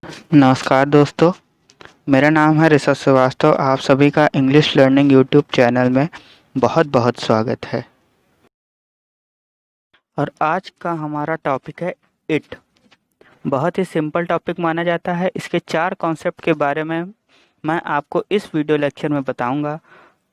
नमस्कार दोस्तों, मेरा नाम है ऋषभ श्रीवास्तव। आप सभी का इंग्लिश लर्निंग यूट्यूब चैनल में बहुत बहुत स्वागत है। और आज का हमारा टॉपिक है इट। बहुत ही सिंपल टॉपिक माना जाता है। इसके 4 कॉन्सेप्ट के बारे में मैं आपको इस वीडियो लेक्चर में बताऊंगा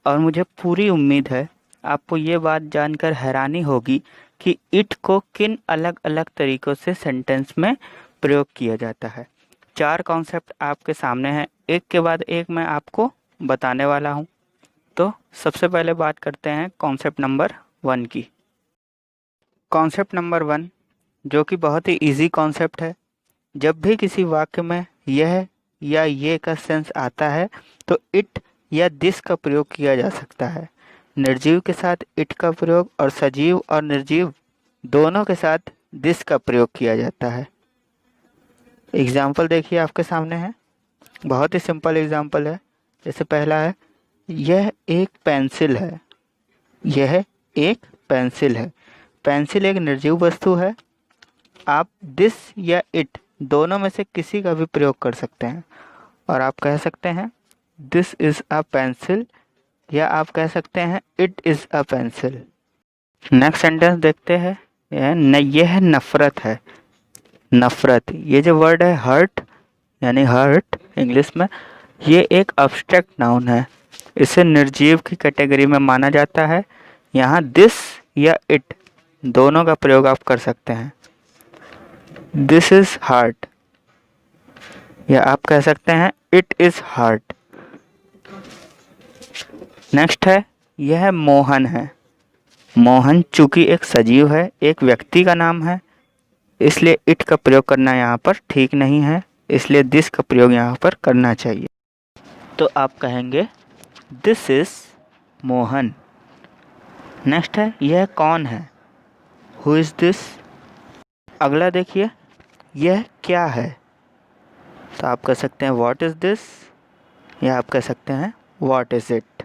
और मुझे पूरी उम्मीद है आपको ये बात जानकर हैरानी होगी कि इट को किन अलग अलग तरीक़ों से सेंटेंस में प्रयोग किया जाता है। 4 कॉन्सेप्ट आपके सामने हैं, एक के बाद एक मैं आपको बताने वाला हूं। तो सबसे पहले बात करते हैं कॉन्सेप्ट नंबर 1 की। कॉन्सेप्ट नंबर 1 जो कि बहुत ही इजी कॉन्सेप्ट है। जब भी किसी वाक्य में यह या ये का सेंस आता है तो इट या दिस का प्रयोग किया जा सकता है। निर्जीव के साथ इट का प्रयोग और सजीव और निर्जीव दोनों के साथ दिस का प्रयोग किया जाता है। एग्जाम्पल देखिए आपके सामने है, बहुत ही सिंपल एग्जाम्पल है। जैसे पहला है, यह एक पेंसिल है। यह एक पेंसिल है। पेंसिल एक निर्जीव वस्तु है। आप दिस या इट दोनों में से किसी का भी प्रयोग कर सकते हैं और आप कह सकते हैं दिस इज अ पेंसिल या आप कह सकते हैं it is a pencil. Next sentence देखते हैं। यह नफरत है। नफरत, ये जो वर्ड है हर्ट यानी हर्ट इंग्लिश में, ये एक अब्स्ट्रैक्ट नाउन है। इसे निर्जीव की कैटेगरी में माना जाता है। यहाँ दिस या इट दोनों का प्रयोग आप कर सकते हैं। दिस इज हार्ट या आप कह सकते हैं इट इज हार्ट। नेक्स्ट है, यह मोहन है। मोहन चूंकि एक सजीव है, एक व्यक्ति का नाम है, इसलिए इट का प्रयोग करना यहाँ पर ठीक नहीं है, इसलिए दिस का प्रयोग यहाँ पर करना चाहिए। तो आप कहेंगे दिस इज मोहन। नेक्स्ट है, यह कौन है। Who is this. अगला देखिए, यह क्या है। तो आप कह सकते हैं व्हाट इज दिस या आप कह सकते हैं व्हाट इज इट।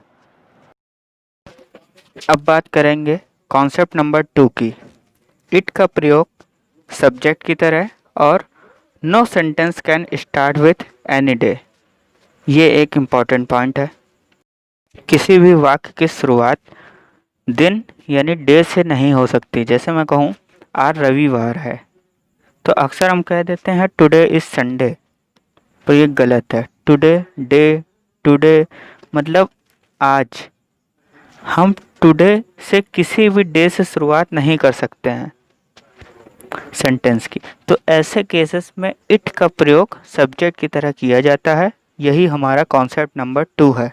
अब बात करेंगे कॉन्सेप्ट नंबर 2 की। इट का प्रयोग सब्जेक्ट की तरह और no sentence can start with any day. ये एक इम्पॉर्टेंट पॉइंट है। किसी भी वाक्य की शुरुआत दिन यानी डे से नहीं हो सकती। जैसे मैं कहूँ आज रविवार है तो अक्सर हम कह देते हैं टुडे इज संडे, पर ये गलत है। टुडे डे, टुडे मतलब आज। हम टुडे से किसी भी डे से शुरुआत नहीं कर सकते हैं सेंटेंस की। तो ऐसे केसेस में इट का प्रयोग सब्जेक्ट की तरह किया जाता है। यही हमारा कॉन्सेप्ट नंबर 2 है।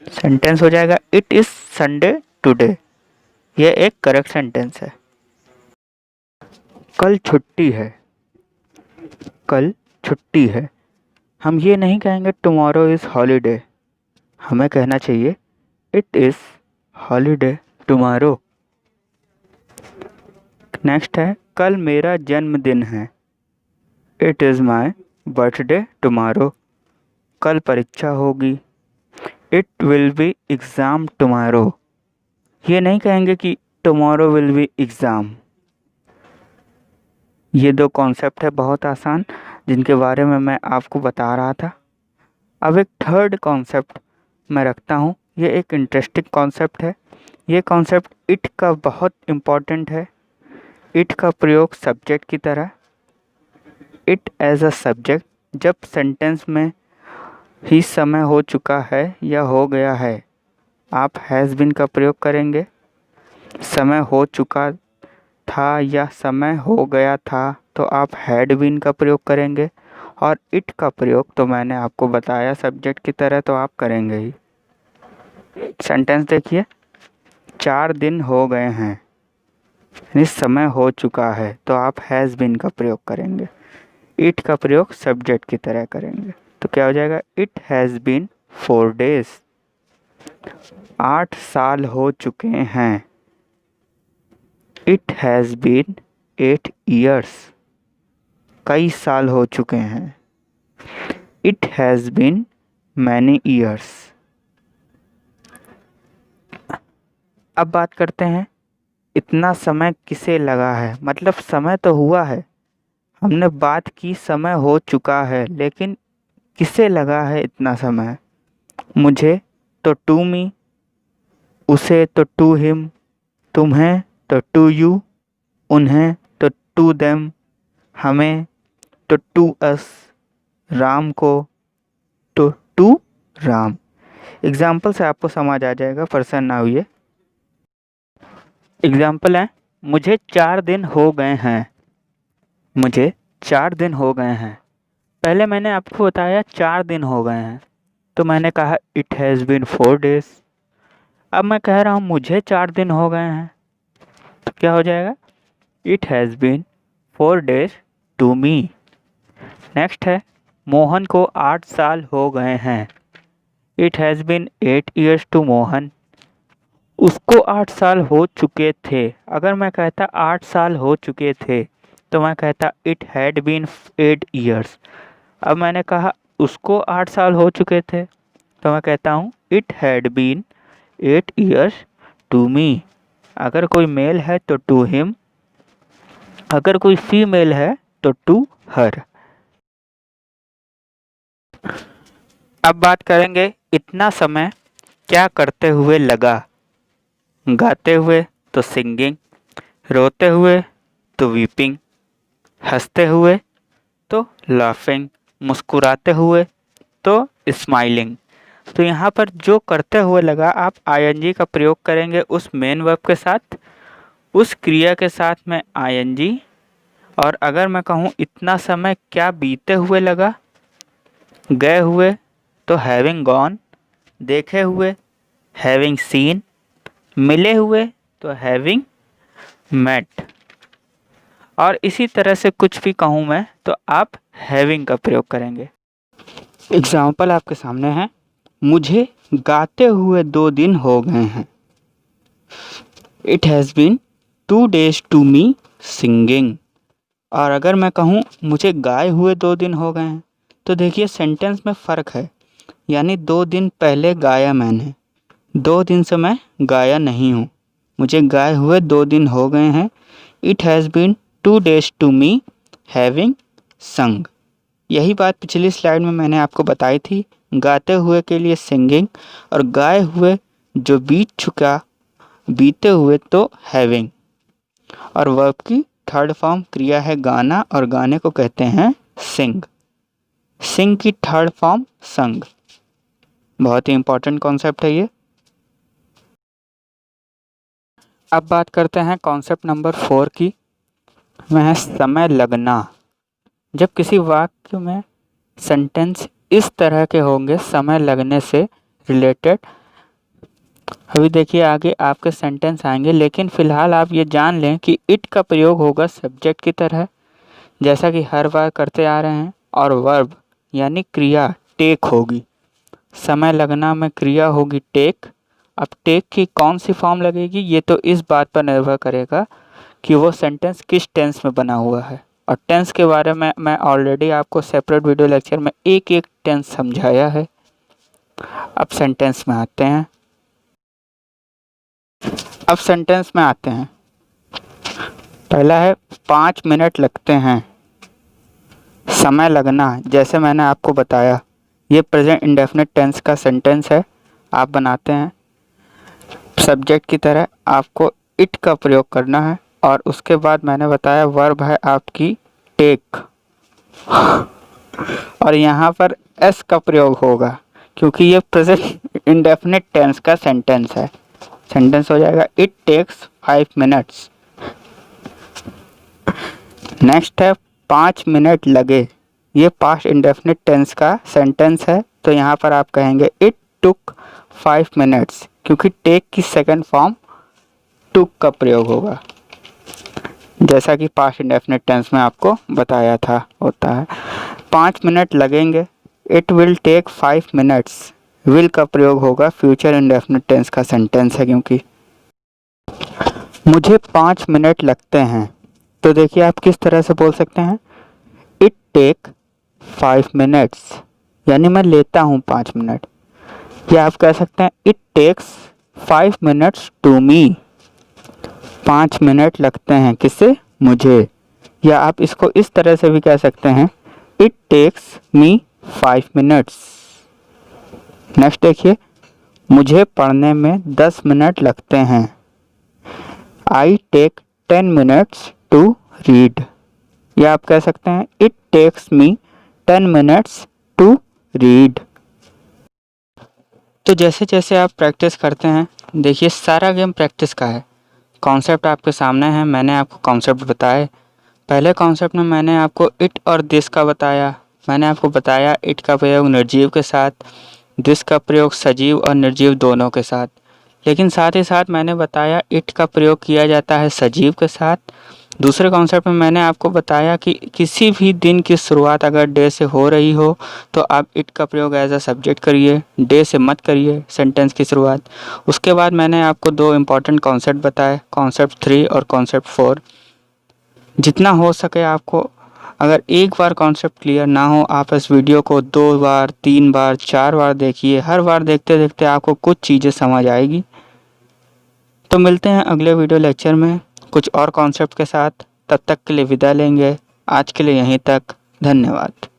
सेंटेंस हो जाएगा इट इज संडे टुडे। यह एक करेक्ट सेंटेंस है। कल छुट्टी है। कल छुट्टी है। हम ये नहीं कहेंगे टुमारो इज हॉलीडे, हमें कहना चाहिए it is holiday tomorrow. Next है, कल मेरा जन्मदिन है। It is my birthday tomorrow. कल परीक्षा होगी। It will be exam tomorrow. ये नहीं कहेंगे कि टुमारो विल बी एग्ज़ाम। ये 2 कॉन्सेप्ट है बहुत आसान जिनके बारे में मैं आपको बता रहा था। अब एक थर्ड कॉन्सेप्ट मैं रखता हूँ। ये एक इंटरेस्टिंग कॉन्सेप्ट है। ये कॉन्सेप्ट इट का बहुत इम्पॉर्टेंट है। इट का प्रयोग सब्जेक्ट की तरह। इट एज अ सब्जेक्ट जब सेंटेंस में ही समय हो चुका है या हो गया है, आप हैज़ बीन का प्रयोग करेंगे। समय हो चुका था या समय हो गया था तो आप हैड बीन का प्रयोग करेंगे। और इट का प्रयोग तो मैंने आपको बताया सब्जेक्ट की तरह, तो आप करेंगे ही। सेंटेंस देखिए, 4 दिन हो गए हैं, यानी समय हो चुका है, तो आप हैज़ बीन का प्रयोग करेंगे। इट का प्रयोग सब्जेक्ट की तरह करेंगे तो क्या हो जाएगा, इट हैज़ बीन 4 days। 8 साल हो चुके हैं। It has been 8 years। कई साल हो चुके हैं। It has been many years। अब बात करते हैं इतना समय किसे लगा है, मतलब समय तो हुआ है, हमने बात की, समय हो चुका है, लेकिन किसे लगा है इतना समय? मुझे तो टू मी, उसे तो टू हिम, तुम्हें तो टू यू, उन्हें तो टू देम, हमें तो टू अस, राम को तो टू राम। एग्जाम्पल से आपको समझ आ जाएगा, परेशान ना हुई। एग्जाम्पल है, मुझे 4 दिन हो गए हैं। मुझे 4 दिन हो गए हैं। पहले मैंने आपको बताया 4 दिन हो गए हैं, तो मैंने कहा इट हैज़ बीन 4 डेज। अब मैं कह रहा हूँ मुझे 4 दिन हो गए हैं, तो क्या हो जाएगा? It has been 4 days to me. Next है, मोहन को 8 साल हो गए हैं। It has been 8 years to Mohan. उसको 8 साल हो चुके थे। अगर मैं कहता 8 साल हो चुके थे, तो मैं कहता इट हैड बीन 8 ईयर्स। अब मैंने कहा उसको 8 साल हो चुके थे, तो मैं कहता हूँ it had been 8 years to me. अगर कोई मेल है तो टू हिम, अगर कोई फीमेल है तो टू हर। अब बात करेंगे इतना समय क्या करते हुए लगा। गाते हुए तो सिंगिंग, रोते हुए तो वीपिंग, हंसते हुए तो लाफिंग, मुस्कुराते हुए तो स्माइलिंग। तो यहाँ पर जो करते हुए लगा, आप आईएनजी का प्रयोग करेंगे उस मेन वर्ब के साथ, उस क्रिया के साथ में आईएनजी। और अगर मैं कहूँ इतना समय क्या बीते हुए लगा, गए हुए तो हैविंग गॉन, देखे हुए हैविंग सीन, मिले हुए तो हैविंग मेट। और इसी तरह से कुछ भी कहूँ मैं तो आप हैविंग का प्रयोग करेंगे। एग्जाम्पल आपके सामने है, मुझे गाते हुए 2 दिन हो गए हैं। It has been 2 days to me singing. और अगर मैं कहूँ मुझे गाए हुए 2 दिन हो गए हैं, तो देखिए सेंटेंस में फ़र्क है। यानी 2 दिन पहले गाया मैंने, 2 दिन से मैं गाया नहीं हूँ। मुझे गाए हुए 2 दिन हो गए हैं। It has been 2 days to me having song. यही बात पिछली स्लाइड में मैंने आपको बताई थी। गाते हुए के लिए सिंगिंग, और गाए हुए जो बीत चुका, बीते हुए तो हैविंग। और वर्ब की थर्ड फॉर्म क्रिया है गाना, और गाने को कहते हैं सिंग। सिंग की थर्ड फॉर्म संग। बहुत ही इंपॉर्टेंट कॉन्सेप्ट है ये। अब बात करते हैं कॉन्सेप्ट नंबर 4 की, वह है समय लगना। जब किसी वाक्य में सेंटेंस इस तरह के होंगे समय लगने से रिलेटेड, अभी देखिए आगे आपके सेंटेंस आएंगे, लेकिन फिलहाल आप ये जान लें कि इट का प्रयोग होगा सब्जेक्ट की तरह, जैसा कि हर बार करते आ रहे हैं। और वर्ब यानी क्रिया टेक होगी। समय लगना में क्रिया होगी टेक। अब टेक की कौन सी फॉर्म लगेगी, ये तो इस बात पर निर्भर करेगा कि वो सेंटेंस किस टेंस में बना हुआ है। और टेंस के बारे में मैं ऑलरेडी आपको सेपरेट वीडियो लेक्चर में एक एक टेंस समझाया है। अब सेंटेंस में आते हैं। पहला है 5 मिनट लगते हैं। समय लगना, जैसे मैंने आपको बताया, ये प्रेजेंट इंडेफिनिट टेंस का सेंटेंस है। आप बनाते हैं सब्जेक्ट की तरह, आपको इट का प्रयोग करना है। और उसके बाद मैंने बताया वर्ब है आपकी टेक, और यहाँ पर एस का प्रयोग होगा क्योंकि ये प्रेजेंट इंडेफिनिट टेंस का सेंटेंस है। सेंटेंस हो जाएगा इट टेक्स 5 मिनट्स। नेक्स्ट है 5 मिनट लगे। ये पास्ट इंडेफिनिट टेंस का सेंटेंस है, तो यहाँ पर आप कहेंगे इट टुक 5 मिनट्स, क्योंकि टेक की सेकंड फॉर्म टुक का प्रयोग होगा, जैसा कि पास्ट इंडेफिनिट टेंस में आपको बताया था होता है। 5 मिनट लगेंगे, it will take 5 minutes. Will का प्रयोग होगा, फ्यूचर इंडेफिनिट टेंस का सेंटेंस है क्योंकि। मुझे 5 मिनट लगते हैं, तो देखिए आप किस तरह से बोल सकते हैं, इट टेक 5 मिनट्स, यानी मैं लेता हूँ 5 मिनट। या आप कह सकते हैं it takes 5 minutes to me. 5 minute लगते हैं किसे, मुझे। या आप इसको इस तरह से भी कह सकते हैं, it takes me 5 minutes. Next देखिए, मुझे पढ़ने में 10 मिनट लगते हैं। I take 10 minutes to read. या आप कह सकते हैं, it takes me 10 minutes to read. तो जैसे जैसे आप प्रैक्टिस करते हैं, देखिए सारा गेम प्रैक्टिस का है। कॉन्सेप्ट आपके सामने है, मैंने आपको कॉन्सेप्ट बताए। पहले कॉन्सेप्ट में मैंने आपको इट और दिस का बताया। मैंने आपको बताया इट का प्रयोग निर्जीव के साथ, दिस का प्रयोग सजीव और निर्जीव दोनों के साथ। लेकिन साथ ही साथ मैंने बताया इट का प्रयोग किया जाता है सजीव के साथ। दूसरे कॉन्सेप्ट में मैंने आपको बताया कि किसी भी दिन की शुरुआत अगर डे से हो रही हो तो आप इट का प्रयोग एज अ सब्जेक्ट करिए, डे से मत करिए सेंटेंस की शुरुआत। उसके बाद मैंने आपको 2 इम्पॉर्टेंट कॉन्सेप्ट बताए, कॉन्सेप्ट 3 और कॉन्सेप्ट 4। जितना हो सके आपको, अगर एक बार कॉन्सेप्ट क्लियर ना हो, आप इस वीडियो को 2 बार, 3 बार, 4 बार देखिए। हर बार देखते देखते आपको कुछ चीज़ें समझ आएगी। तो मिलते हैं अगले वीडियो लेक्चर में कुछ और कॉन्सेप्ट के साथ। तब तक के लिए विदा लेंगे। आज के लिए यहीं तक। धन्यवाद।